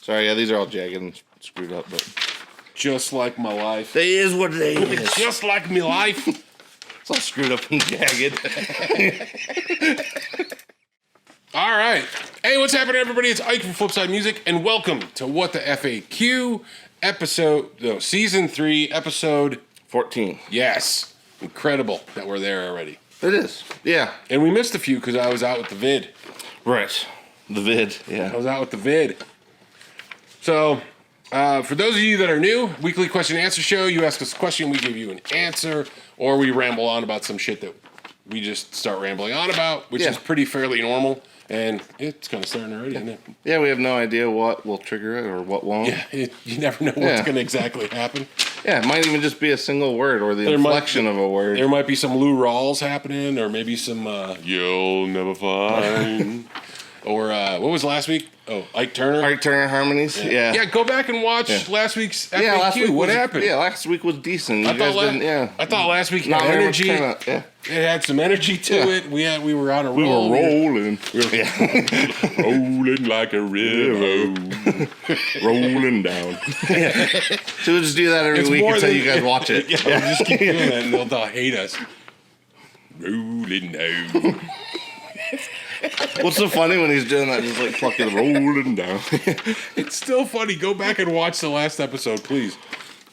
Sorry, yeah, these are all jagged and screwed up, but Just like my life. they is what they is. Just like me life. It's all screwed up and jagged. All right. Hey, what's happening, everybody? It's Ike from Flipside Music, and welcome to What the F.A.Q. Season 3, episode 14. Yes. Incredible that we're there already. It is. Yeah. And we missed a few because I was out with the vid. Right. The vid. Yeah. I was out with the vid. So, for those of you that are new, weekly question and answer show. You ask us a question, we give you an answer, or we ramble on about some shit that we just start rambling on about, which is pretty fairly normal. And it's kind of starting already, isn't it? Yeah, we have no idea what will trigger it or what won't. Yeah, you never know what's going to exactly happen. Yeah, it might even just be a single word or the inflection of a word. There might be some Lou Rawls happening, or maybe some You'll Never Find. Or what was last week? Oh, Ike Turner. Ike Turner harmonies. Yeah. Yeah, go back and watch last week's FAQ. Yeah, last week what happened? Yeah, last week was decent. I thought last week had energy. It had some energy to it. We were on a roll. We were rolling. Rolling like a river. Rolling down. So we'll just do that every week until you guys watch it. We'll just keep doing that and they'll hate us. Rolling down. What's so funny when he's doing that? Just like fucking rolling down. It's still funny. Go back and watch the last episode, please.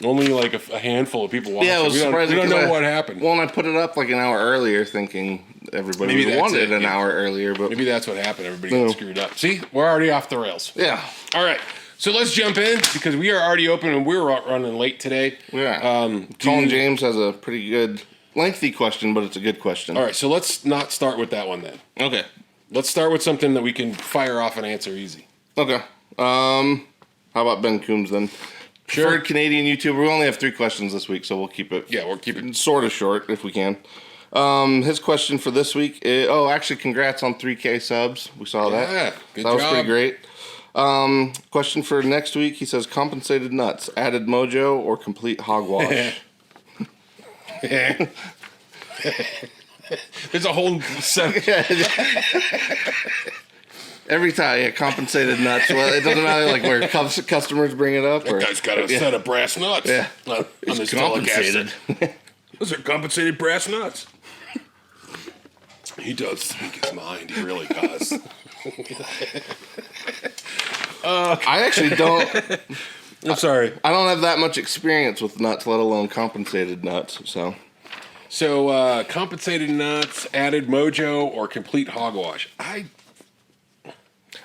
Only like a handful of people watch it. Was surprising. We don't know what happened. Well, and I put it up like an hour earlier, thinking everybody wanted an hour earlier, but maybe that's what happened. Everybody got screwed up. See, we're already off the rails. Yeah. All right. So let's jump in because we are already open and we're running late today. Yeah. Colin James has a pretty good, lengthy question, but it's a good question. All right. So let's not start with that one then. Okay. Let's start with something that we can fire off and answer easy. Okay. How about Ben Coombs then? Sure. Preferred Canadian YouTuber. We only have 3 questions this week, so we'll keep it. Yeah, we'll keep it sort of short if we can. His question for this week is, actually, congrats on 3K subs. We saw that. Yeah, good that job. Was pretty great. Question for next week. He says, compensated nuts, added mojo, or complete hogwash? There's a whole set. Every time, compensated nuts. Well, it doesn't matter like where customers bring it up. That guy's got a set of brass nuts. Yeah, on this compensated. Those are compensated brass nuts. He does speak his mind. He really does. I actually don't. I'm sorry. I don't have that much experience with nuts, let alone compensated nuts. So compensated nuts, added mojo, or complete hogwash. I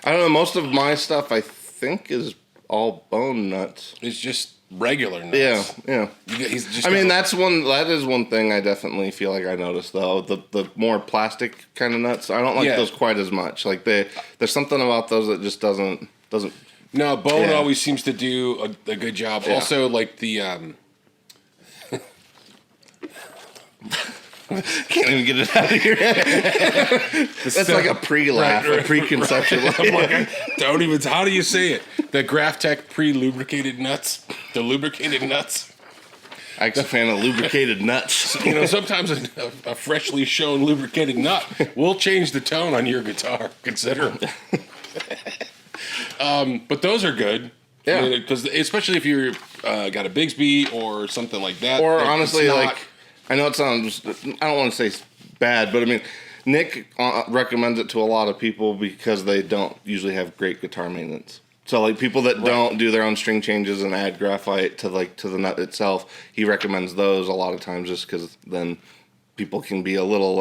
don't know. Most of my stuff, I think, is all bone nuts. It's just regular nuts. Yeah. That is one thing I definitely feel like I noticed though. The more plastic kind of nuts, I don't like those quite as much. Like there's something about those that just doesn't. No, bone always seems to do a good job. Yeah. Also, like the. Can't even get it out of your head. That's like a pre-laugh, a preconception. Don't even. How do you say it? The Graphtec pre-lubricated nuts. The lubricated nuts. I'm a fan of lubricated nuts. Sometimes a freshly shown lubricated nut will change the tone on your guitar considerably. But those are good. Yeah. Because especially if you're got a Bigsby or something like that. Or honestly, I know it sounds, I don't want to say it's bad, but I mean, Nick recommends it to a lot of people because they don't usually have great guitar maintenance. So like people that don't do their own string changes and add graphite to the nut itself, he recommends those a lot of times just because then people can be a little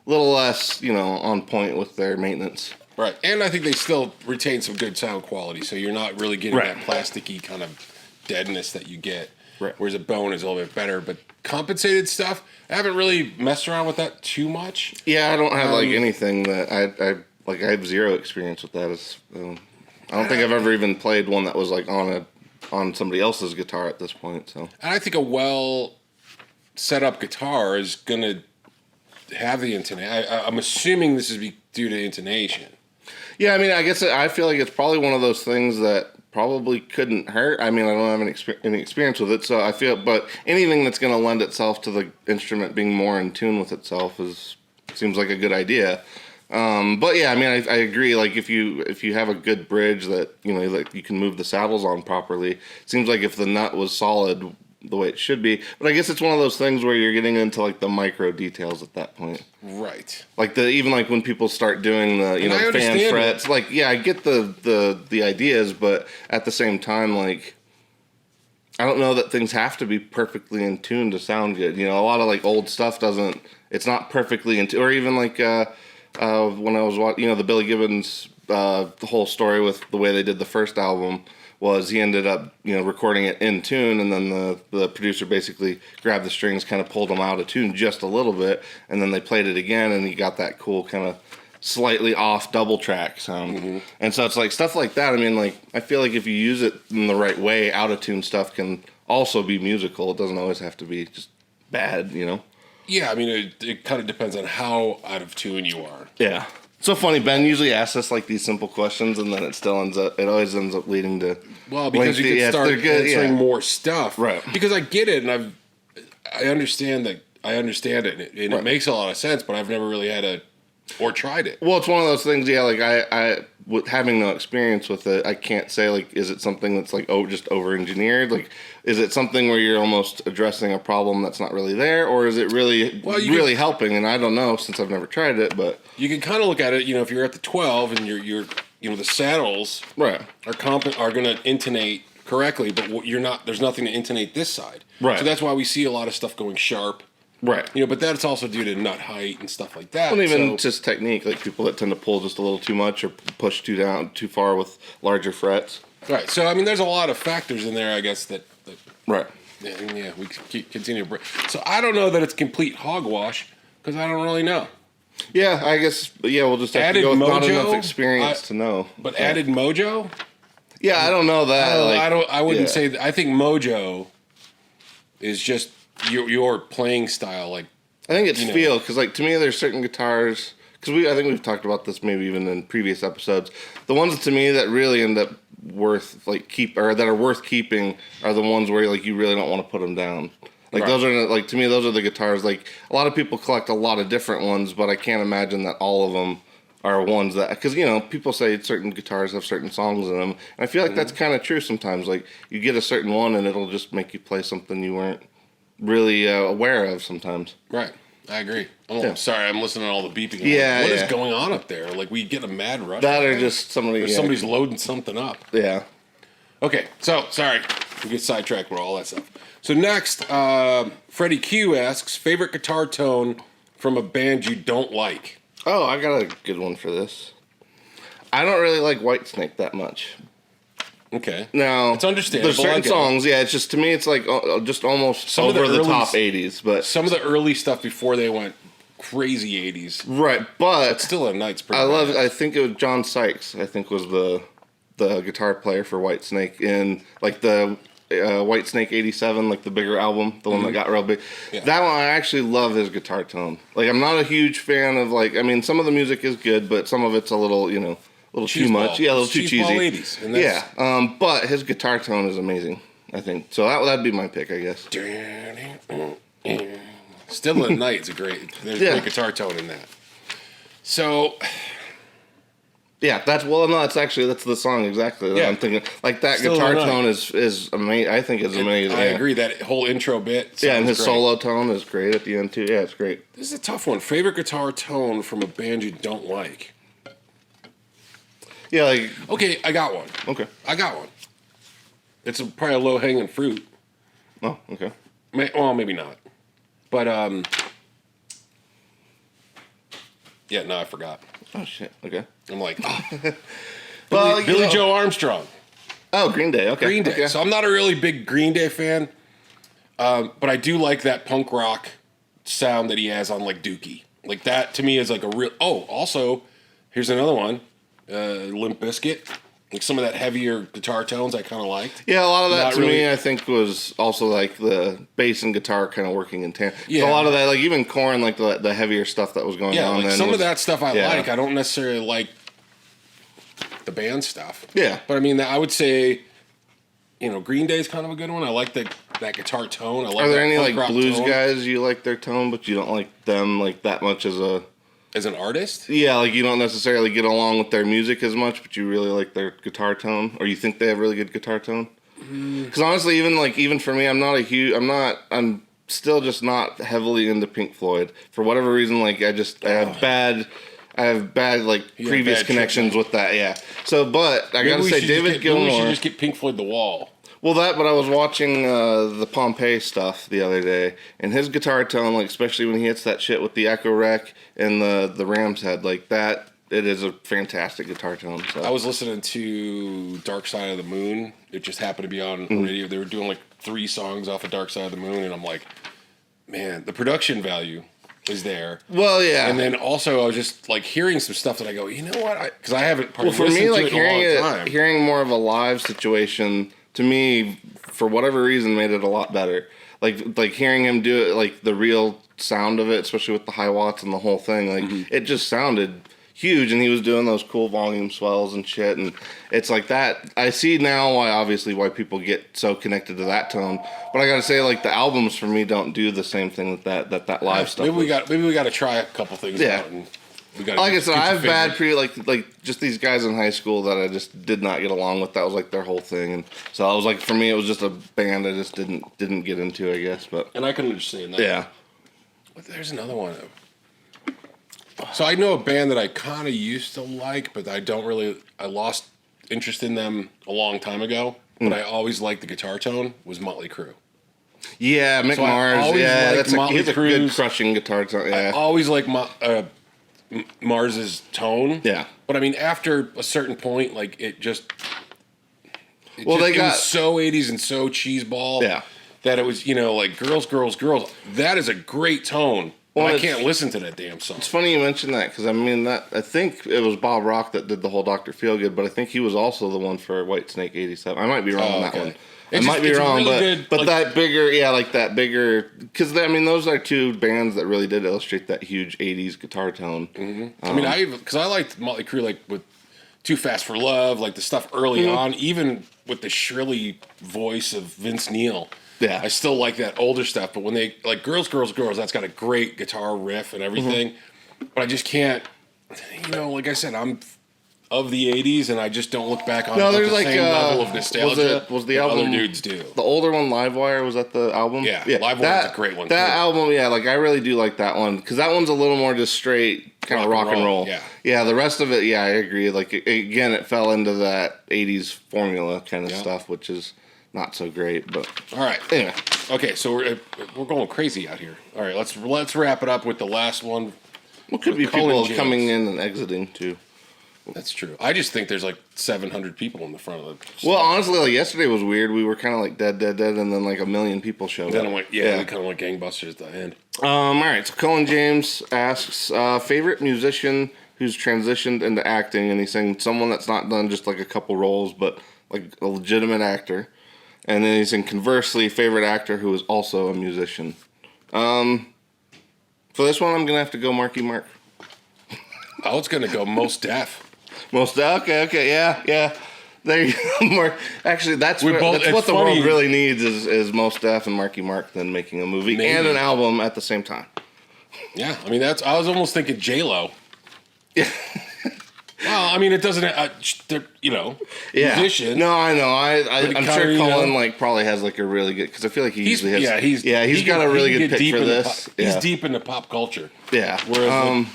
less, on point with their maintenance. Right. And I think they still retain some good sound quality, so you're not really getting that plasticky kind of deadness that you get. Right. Whereas a bone is a little bit better, but compensated stuff, I haven't really messed around with that too much. Yeah, I don't have anything that I have zero experience with that. I don't think I've ever even played one that was like on somebody else's guitar at this point. So, and I think a well set up guitar is gonna have the intonation. I'm assuming this is due to intonation. Yeah, I mean, I guess I feel like it's probably one of those things that probably couldn't hurt. I mean, I don't have any experience with it, so I feel, but anything that's going to lend itself to the instrument being more in tune with itself seems like a good idea. But yeah, I mean, I agree. Like if you have a good bridge that that you can move the saddles on properly, it seems like if the nut was solid the way it should be. But I guess it's one of those things where you're getting into like the micro details at that point. Right. Like even like when people start doing the the fan frets. Like yeah, I get the ideas, but at the same time, like I don't know that things have to be perfectly in tune to sound good. A lot of like old stuff doesn't. It's not perfectly in tune, or even like. When I was watching, the Billy Gibbons, the whole story with the way they did the first album was he ended up, recording it in tune, and then the producer basically grabbed the strings, kind of pulled them out of tune just a little bit, and then they played it again, and you got that cool kind of slightly off double track sound. Mm-hmm. And so it's like stuff like that. I mean, like I feel like if you use it in the right way, out of tune stuff can also be musical. It doesn't always have to be just bad, Yeah, I mean, it kind of depends on how out of tune you are. Yeah. So funny, Ben usually asks us like these simple questions, and then it always ends up leading to... Well, because you can start answering more stuff. Right. Because I get it, and I understand it, and it makes a lot of sense, but I've never really had or tried it. Well, it's one of those things, yeah, like I with having no experience with it, I can't say, like, is it something that's, like, just over-engineered? Like, is it something where you're almost addressing a problem that's not really there, or is it really helping? And I don't know, since I've never tried it, but... You can kind of look at it, if you're at the 12 and you're the saddles right. are going to intonate correctly, but there's nothing to intonate this side. Right. So that's why we see a lot of stuff going sharp. Right. But that's also due to nut height and stuff like that. Well, even just technique, like people that tend to pull just a little too much or push too far with larger frets. Right. So, I mean, there's a lot of factors in there, I guess, that right. Yeah, we continue to break. So I don't know that it's complete hogwash because I don't really know. Yeah, I guess, we'll just have to go with not enough experience to know. But added mojo? Yeah, I don't know that. I wouldn't say that. I think mojo is just your playing style. Like I think it's feel, because like to me there's certain guitars, because I think we've talked about this maybe even in previous episodes. The ones to me that really end up worth that are worth keeping are the ones where like you really don't want to put them down. Like those are like, to me those are the guitars. Like a lot of people collect a lot of different ones, but I can't imagine that all of them are ones that, because people say certain guitars have certain songs in them, and I feel like that's kind of true sometimes. Like you get a certain one and it'll just make you play something you weren't really aware of sometimes. Right. I agree. I'm sorry, I'm listening to all the beeping. Yeah. What is going on up there? Like we get a mad rush. That or just somebody's loading something up. Yeah. Okay, so sorry, we get sidetracked with all that stuff. So next, Freddie Q asks, favorite guitar tone from a band you don't like. Oh, I got a good one for this. I don't really like Whitesnake that much. Okay. Now, it's understandable. There's certain songs, it's just, to me, it's like just almost some over the top 80s. But some of the early stuff before they went crazy 80s. Right, but Still a Night's pretty I think it was John Sykes, I think was the guitar player for Whitesnake in like the Whitesnake 87, like the bigger album, the one that got real big. Yeah. That one, I actually love his guitar tone. Like, I'm not a huge fan of, like, I mean, some of the music is good, but some of it's a little, a little too much. Yeah, a little too cheesy. 80s. Yeah, but his guitar tone is amazing, I think. So that'd be my pick, I guess. Still at Night is there's great guitar tone in that. So... Yeah, that's the song exactly that I'm thinking. Like that Still guitar tone is amazing. I think it's amazing. I agree. That whole intro bit. Yeah, and his solo tone is great at the end too. Yeah, it's great. This is a tough one. Favorite guitar tone from a band you don't like. Yeah, like okay, I got one. Okay, I got one. It's probably a low hanging fruit. Oh, okay. Well, maybe not. But yeah, no, I forgot. Oh shit. Okay. I'm like, well, Billy Joe Armstrong. Oh, Green Day. Okay. Green Day. Okay. So I'm not a really big Green Day fan, but I do like that punk rock sound that he has on like Dookie. Like that to me is like a real. Oh, also, here's another one, Limp Bizkit. Like some of that heavier guitar tones I kind of liked. Yeah, a lot of that me I think was also like the bass and guitar kind of working in tandem. Yeah. So a lot of that, like even Korn, like the heavier stuff that was going on. Yeah, like then some of that stuff I like. I don't necessarily like the band stuff. Yeah. But I mean, I would say, Green Day's kind of a good one. I like that guitar tone. I like. Are there any like blues tone. guys you like their tone, but you don't like them like that much as a as an artist. Yeah, like you don't necessarily get along with their music as much, but you really like their guitar tone, or you think they have really good guitar tone. Because honestly, even for me, I'm still just not heavily into Pink Floyd for whatever reason. Like I have bad like previous bad connections with that. Yeah. So, but I gotta say, David Gilmour. Maybe we should just get Pink Floyd The Wall. Well, but I was watching the Pompeii stuff the other day, and his guitar tone, like especially when he hits that shit with the Echo Rec and the Ram's Head, like that, it is a fantastic guitar tone. So. I was listening to Dark Side of the Moon. It just happened to be on radio. They were doing like 3 songs off of Dark Side of the Moon, and I'm like, man, the production value is there. Well, yeah. And then also I was just like hearing some stuff that I go, you know what? Because I haven't well, for me, like hearing hearing more of a live situation, to me, for whatever reason, made it a lot better. Like hearing him do it, like the real sound of it, especially with the high watts and the whole thing, like it just sounded huge, and he was doing those cool volume swells and shit, and it's like that. I see now why people get so connected to that tone, but I gotta say, like the albums for me don't do the same thing that live stuff. Maybe we got to try a couple things out. And we gotta like I said, I have bad like just these guys in high school that I just did not get along with. That was like their whole thing, and so I was like, for me, it was just a band I just didn't get into, I guess. But and I can understand that. Yeah. But there's another one. So I know a band that I kind of used to like, but I lost interest in them a long time ago. But I always liked the guitar tone. Was Motley Crue. Yeah, Mick Mars. Yeah, he's a good crushing guitar tone. Yeah. I always like Mars's tone. Yeah. But I mean, after a certain point, like it it was so 80s and so cheeseball. Yeah. That it was, like girls. That is a great tone. Well, I can't listen to that damn song. It's funny you mention that, because I mean I think it was Bob Rock that did the whole Dr. Feelgood, but I think he was also the one for Whitesnake '87. I might be wrong on that one. I might be wrong, really but that bigger, because I mean those are 2 bands that really did illustrate that huge '80s guitar tone. Mm-hmm. I mean, I liked Motley Crue, like with Too Fast for Love, like the stuff early on, even with the shrilly voice of Vince Neil. Yeah, I still like that older stuff, but when they like Girls, that's got a great guitar riff and everything. But I just can't, like I said, I'm of the '80s, and I just don't look back on it with the same level of nostalgia. Was the album other dudes do? The older one, Livewire, was that the album? Yeah, Livewire is a great one. That album, yeah, like I really do like that one, because that one's a little more just straight kind of rock and roll. Yeah. The rest of it, yeah, I agree. Like again, it fell into that '80s formula kind of stuff, which is not so great, but all right. Anyway, okay, so we're going crazy out here. All right, let's wrap it up with the last one. What could be people coming in and exiting too? That's true. I just think there's like 700 people in the front of the. Well, honestly, like yesterday was weird. We were kind of like dead, and then like 1 million people showed up. We kind of went gangbusters at the end. All right. So Colin James asks favorite musician who's transitioned into acting, and he's saying someone that's not done just like a couple roles, but like a legitimate actor. And then he's saying conversely, favorite actor who is also a musician. For this one, I'm gonna have to go Marky Mark. I was gonna go Most Def. Okay, yeah. There you go. Actually, that's what the world really needs is Most Def and Marky Mark than making a movie and an album at the same time. Yeah, I mean I was almost thinking J-Lo. Yeah. Well, I mean it doesn't. Musician. No, I know. I'm sure Colin like probably has like a really good, because I feel like he usually has. He's got a really good pick for this. He's deep into pop culture. Yeah. Whereas.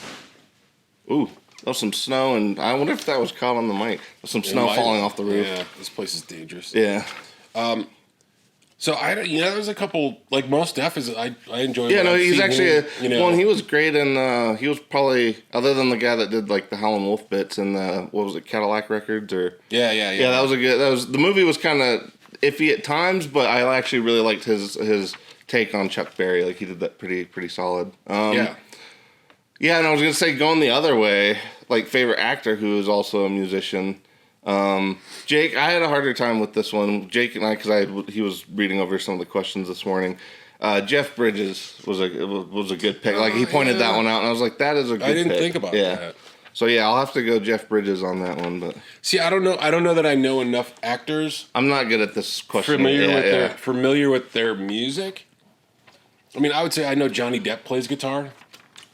Ooh. There was some snow, and I wonder if that was caught on the mic. There's some snow falling off the roof. Yeah, this place is dangerous. Yeah. So there's a couple like Most Def is I enjoy. Yeah, no, he's actually he was great, and he was probably, other than the guy that did like the Howlin' Wolf bits and what was it, Cadillac Records or yeah. That was the movie was kind of iffy at times, but I actually really liked his take on Chuck Berry. Like he did that pretty solid. Yeah, and I was gonna say going the other way, like favorite actor who is also a musician. Jake, I had a harder time with this one. Jake and I, because he was reading over some of the questions this morning. Jeff Bridges was a good pick. Like he pointed that one out, and I was like, that is a good pick. I didn't think about that. So yeah, I'll have to go Jeff Bridges on that one. But see, I don't know that I know enough actors. I'm not good at this question. Familiar with their music. I mean, I would say I know Johnny Depp plays guitar.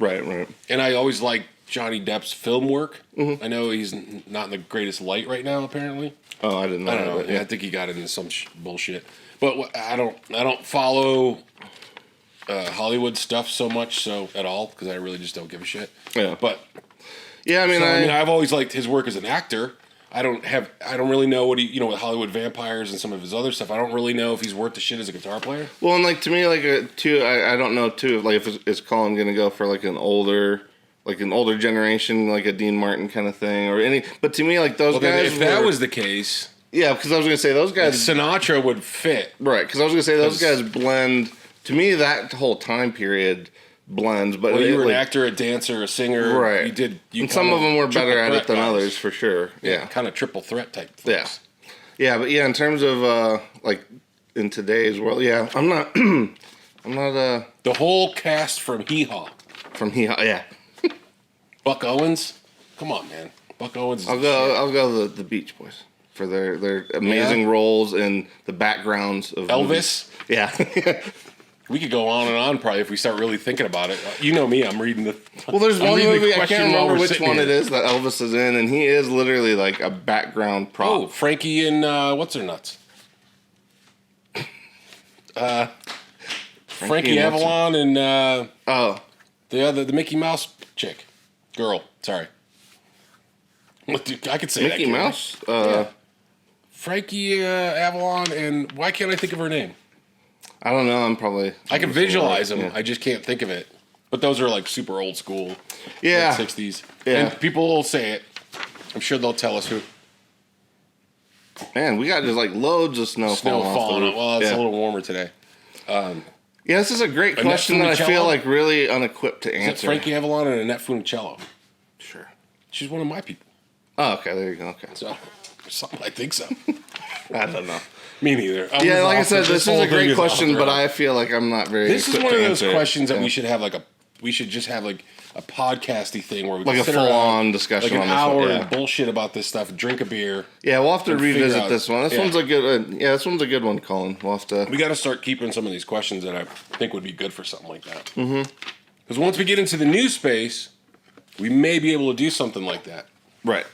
Right. And I always liked Johnny Depp's film work. Mm-hmm. I know he's not in the greatest light right now, apparently. Oh, I didn't know. I don't know. That, yeah. I think he got into some bullshit. But I don't follow Hollywood stuff so much at all because I really just don't give a shit. Yeah. But yeah, I mean, I've always liked his work as an actor. I don't really know what with Hollywood Vampires and some of his other stuff. I don't really know if he's worth the shit as a guitar player. Well, and like to me, like too, I don't know too. Like if is Colin gonna go for like an older generation, like a Dean Martin kind of thing, or any? But to me, like those guys. If that was the case, yeah, because I was gonna say those guys. Sinatra would fit, right? Because I was gonna say those guys blend. To me, that whole time period blends. But you were an actor, a dancer, a singer, right? And some of them were better at it than guys. others, for sure. Yeah, kind of triple threat type. Folks. Yeah, but in terms of like in today's world, yeah, I'm not. I'm not. The whole cast from Hee Haw. Yeah. Buck Owens, come on, man. Buck Owens. I'll go the Beach Boys for their amazing roles in the backgrounds of Elvis. Movies. Yeah. We could go on and on probably if we start really thinking about it. You know me, I'm reading the. Well, there's one movie I can't remember which one it is that Elvis is in, and he is literally like a background prop. Oh, Frankie and what's her nuts? Frankie Avalon and the Mickey Mouse chick, girl. Sorry, I could say Mickey Mouse. Yeah. Frankie Avalon, and why can't I think of her name? I don't know. I can visualize them. Yeah. I just can't think of it. But those are like super old school. Yeah. Like 60s. Yeah. And people will say it. I'm sure they'll tell us who. Man, we got just like loads of snow falling off. Well, it's a little warmer today. Yeah, this is a great question that I feel like really unequipped to answer. Is it Frankie Avalon and Annette Funicello? Sure. She's one of my people. Oh, okay. There you go. Okay. So, I think so. I don't know. Me neither. Yeah, like I said, this is a great question, but I feel like I'm not very. This is one of those questions that we should have we should just have like a podcasty thing where we like a full-on discussion like on this hour one. and bullshit about this stuff, drink a beer. Yeah, we'll have to revisit this one. This one's a good. This one's a good one, Colin. We'll have to. We got to start keeping some of these questions that I think would be good for something like that. Because once we get into the new space, we may be able to do something like that. Right.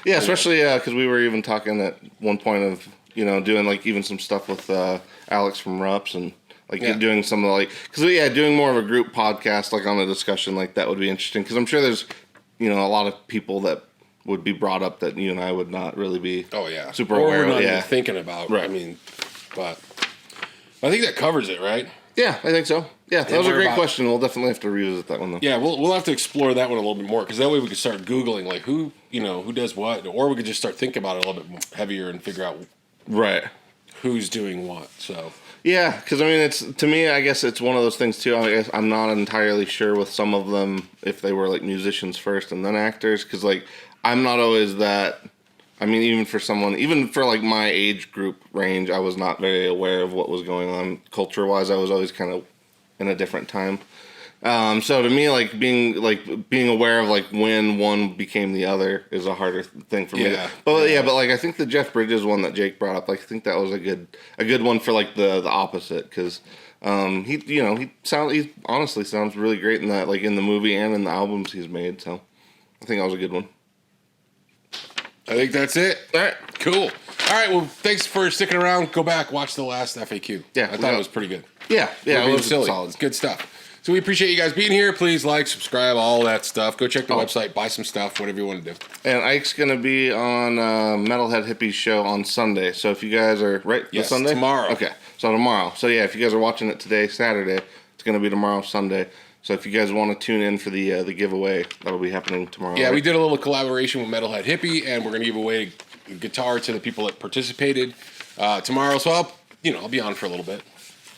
Yeah, especially because we were even talking at one point of doing like even some stuff with Alex from Rups and like doing some of doing more of a group podcast like on a discussion like that would be interesting because I'm sure there's a lot of people that would be brought up that you and I would not really be super aware of. Even thinking about. Right. I mean, but I think that covers it, right? Yeah, I think so. Yeah, that was a great question. We'll definitely have to revisit that one though. Yeah, we'll have to explore that one a little bit more because that way we could start Googling like who does what, or we could just start thinking about it a little bit more heavier and figure out who's doing what. So yeah, because I mean, it's to me, I guess it's one of those things too. I guess I'm not entirely sure with some of them if they were like musicians first and then actors, because like I'm not always that. I mean, even for like my age group range, I was not very aware of what was going on culture-wise. I was always kind of in a different time. So to me, like being aware of like when one became the other is a harder thing for me. But like I think the Jeff Bridges one that Jake brought up, like I think that was a good one for like the opposite because he honestly sounds really great in that, like in the movie and in the albums he's made. So I think that was a good one. I think that's it. All right, cool. All right, well, thanks for sticking around. Go back, watch the last FAQ. Yeah, I thought it was pretty good. Yeah, it was silly. Solid. It's good stuff. So we appreciate you guys being here. Please like, subscribe, all that stuff. Go check the website, buy some stuff, whatever you want to do. And Ike's going to be on Metalhead Hippie's show on Sunday. So if you guys are this Sunday? Tomorrow. Okay, so tomorrow. So yeah, if you guys are watching it today, Saturday, it's going to be tomorrow, Sunday. So if you guys want to tune in for the giveaway, that'll be happening tomorrow. Yeah, we did a little collaboration with Metalhead Hippie, and we're going to give away a guitar to the people that participated tomorrow. So I'll be on for a little bit,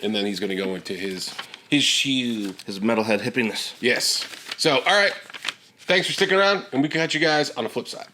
and then he's going to go into his shield, his Metalhead hippiness. Yes. So all right, thanks for sticking around, and we catch you guys on the flip side.